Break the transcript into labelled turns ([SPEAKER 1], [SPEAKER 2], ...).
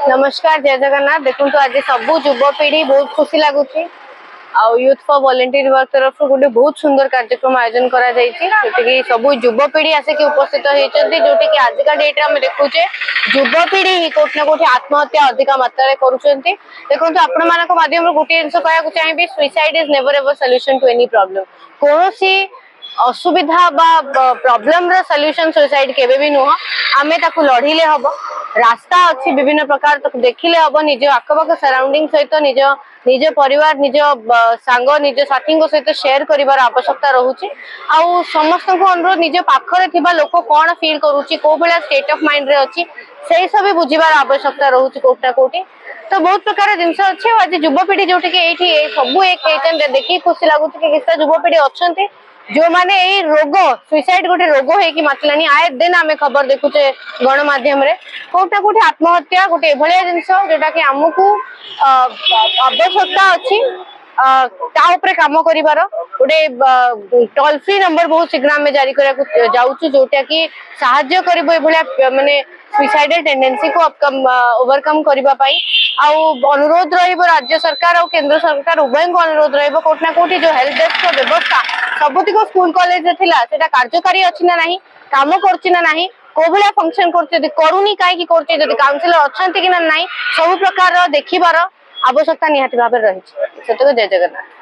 [SPEAKER 1] नमस्कार जय जगन्नाथ देखो आज सबू युवपीढ़ी बहुत खुशी लगुच यूथ फॉर वॉलंटियर वर्क तरफ गोटे बहुत सुंदर कार्यक्रम आयोजन करा जोटि सब युवपीढ़ी आसिक उपस्थित होती जोटि कि आजिका डेट्रे आम देखुचे युवपीढ़ी ही कोटि ना कोटि आत्महत्या अधिक मात्रा देखो आपण मान माध्यम गोटे जिन कहना चाहिए suicide is never ever solution to any problem कौन असुविधा प्रॉब्लम रो सॉल्यूशन सुइसाइड केबे भी नुह आमे ताकू लढ़िले हबो रास्ता अच्छी विभिन्न प्रकार तक देखिले हम निज आखपाख सराउंडिंग सहित निज निज परिवार निज सांग निज साथी सहित शेयर कर आवश्यकता रोचे आउ समस्त अनुरोध निज पाखरे थिबा लोक कौन फील करुच्ची को भाया स्टेट ऑफ माइंड रे अच्छी से सब बुझीबार आवश्यकता रोचे कोटा ना कोटी तो बहुत प्रकार जिनस अच्छे आज युवपीढ़ी जो सब एक देखिए खुशी लगुच कि किसी युवपीढ़ी अच्छा जो माने ये रोग सुइसाइड गोटे रोग है मातलानी आए दिन आम खबर देखुचे गणमाध्यम कोटा कोटी आत्महत्या गोटे जिनस जोटा कि आमको आवश्यकता अच्छी काम कर गोटे टोल फ्री नंबर बहुत शीघ्र आम जारी करा जाऊँ जोटा कि साहाय्य कर माने सुइसाइडल टेंडेंसी को ओवरकम करने अनुरोध राज्य सरकार और केंद्र सरकार उभय को अनुरोध रोटी ना कोटी जो हेल्प डेस्क व्यवस्था सबुतिक स्कूल कॉलेज से कार्यकारी अच्छी ना नहीं काम कर को भाया फंक्शन करूनी कहीं काउंसिलर अच्छा कि ना सब प्रकार देखिबार आवश्यकता निहाती भाव रही जय जगन्नाथ।